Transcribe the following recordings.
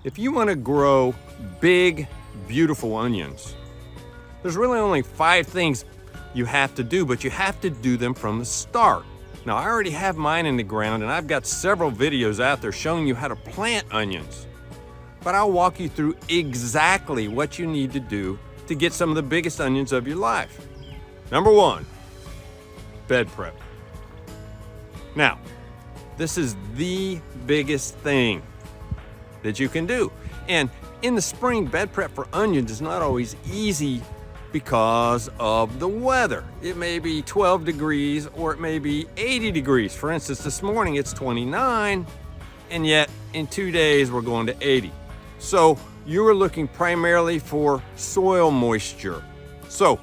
If you want to grow big, beautiful onions, there's really only 5 things you have to do, but you have to do them from the start. Now, I already have mine in the ground, and I've got several videos out there showing you how to plant onions. But I'll walk you through exactly what you need to do to get some of the biggest onions of your life. Number 1, bed prep. Now, this is the biggest thing that you can do. And in the spring, bed prep for onions is not always easy because of the weather. It may be 12 degrees or it may be 80 degrees. For instance, this morning it's 29, and yet in 2 days we're going to 80. So you are looking primarily for soil moisture. So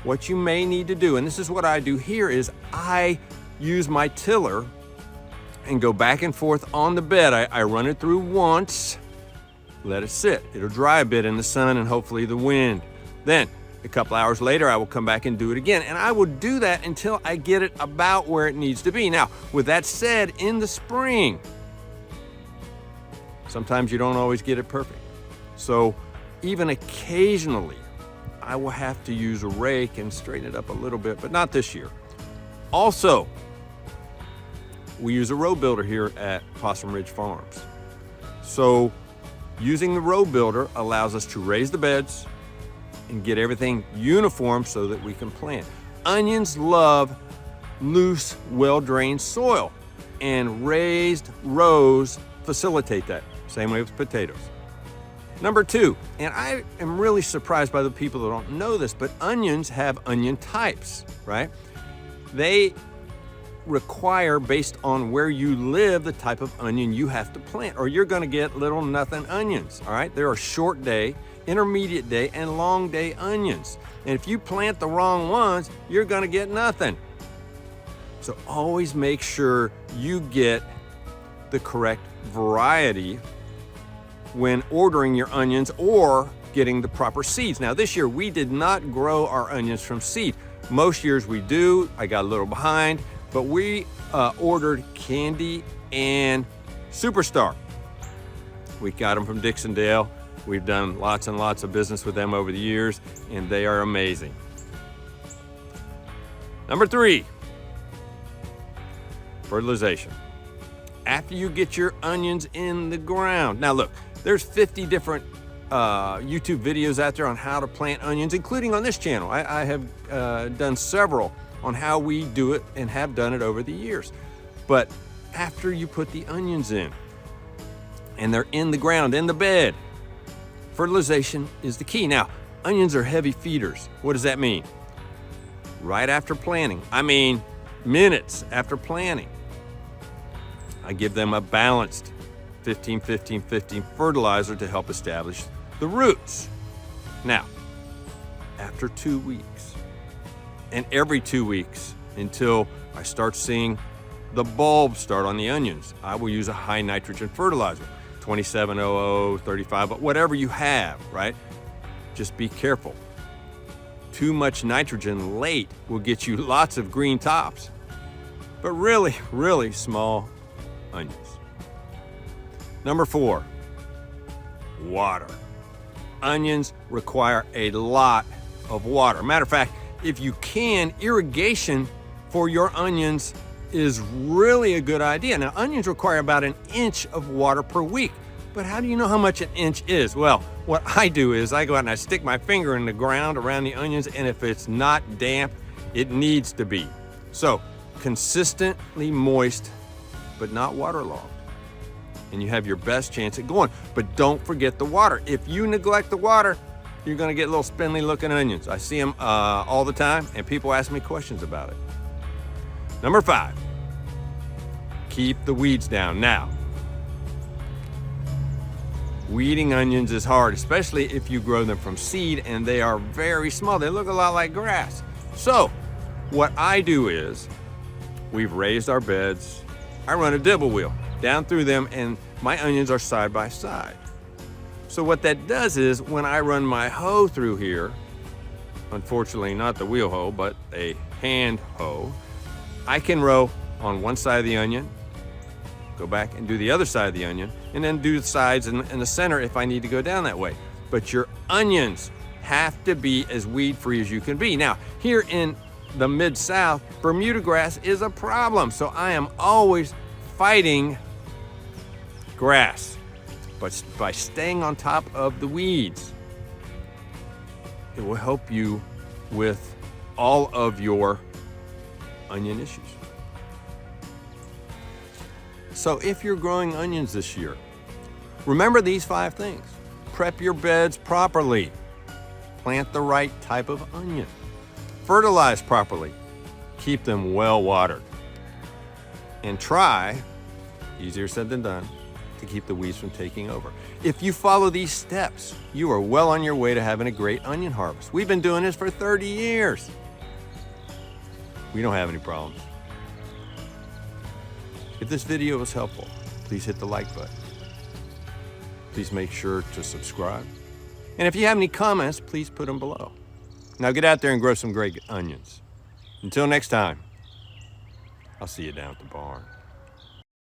what you may need to do, and this is what I do here, is I use my tiller and go back and forth on the bed. I run it through once, let it sit. It'll dry a bit in the sun and hopefully the wind. Then a couple hours later, I will come back and do it again. And I will do that until I get it about where it needs to be. Now, with that said, in the spring, sometimes you don't always get it perfect. So even occasionally, I will have to use a rake and straighten it up a little bit, but not this year. Also, we use a row builder here at Possum Ridge Farms. So using the row builder allows us to raise the beds and get everything uniform so that we can plant. Onions love loose, well-drained soil, and raised rows facilitate that. Same way with potatoes. Number 2, and I am really surprised by the people that don't know this, but onions have onion types, right? They require, based on where you live, the type of onion you have to plant, or you're gonna get little nothing onions, all right? There are short day, intermediate day, and long day onions. And if you plant the wrong ones, you're gonna get nothing. So always make sure you get the correct variety when ordering your onions or getting the proper seeds. Now this year we did not grow our onions from seed. Most years we do. I got a little behind, but we ordered Candy and Superstar. We got them from Dixondale. We've done lots and lots of business with them over the years, and they are amazing. Number 3, fertilization. After you get your onions in the ground. Now look, there's 50 different YouTube videos out there on how to plant onions, including on this channel. I have done several on how we do it and have done it over the years. But after you put the onions in and they're in the ground, in the bed, fertilization is the key. Now, onions are heavy feeders. What does that mean? Right after planting, I mean minutes after planting, I give them a balanced 15-15-15 fertilizer to help establish the roots. Now, after 2 weeks, and every 2 weeks until I start seeing the bulbs start on the onions, I will use a high nitrogen fertilizer, 2700, 35, but whatever you have, right? Just be careful. Too much nitrogen late will get you lots of green tops, but really, really small onions. Number 4, water. Onions require a lot of water. Matter of fact, if you can, irrigation for your onions is really a good idea. Now, onions require about 1 inch of water per week, but how do you know how much 1 inch is? Well, what I do is I go out and I stick my finger in the ground around the onions, and if it's not damp, it needs to be. So, consistently moist, but not waterlogged, and you have your best chance at going. But don't forget the water. If you neglect the water, you're gonna get little spindly looking onions. I see them all the time, and people ask me questions about it. Number 5, keep the weeds down. Now, weeding onions is hard, especially if you grow them from seed and they are very small. They look a lot like grass. So what I do is, we've raised our beds. I run a dibble wheel down through them, and my onions are side by side. So what that does is, when I run my hoe through here, unfortunately not the wheel hoe, but a hand hoe, I can row on one side of the onion, go back and do the other side of the onion, and then do the sides and the center if I need to go down that way. But your onions have to be as weed-free as you can be. Now, here in the Mid-South, Bermuda grass is a problem, so I am always fighting grass. But by staying on top of the weeds, it will help you with all of your onion issues. So if you're growing onions this year, remember these 5 things. Prep your beds properly. Plant the right type of onion. Fertilize properly. Keep them well watered. And try, easier said than done, to keep the weeds from taking over. If you follow these steps, you are well on your way to having a great onion harvest. We've been doing this for 30 years. We don't have any problems. If this video was helpful, please hit the like button. Please make sure to subscribe. And if you have any comments, please put them below. Now get out there and grow some great onions. Until next time, I'll see you down at the barn.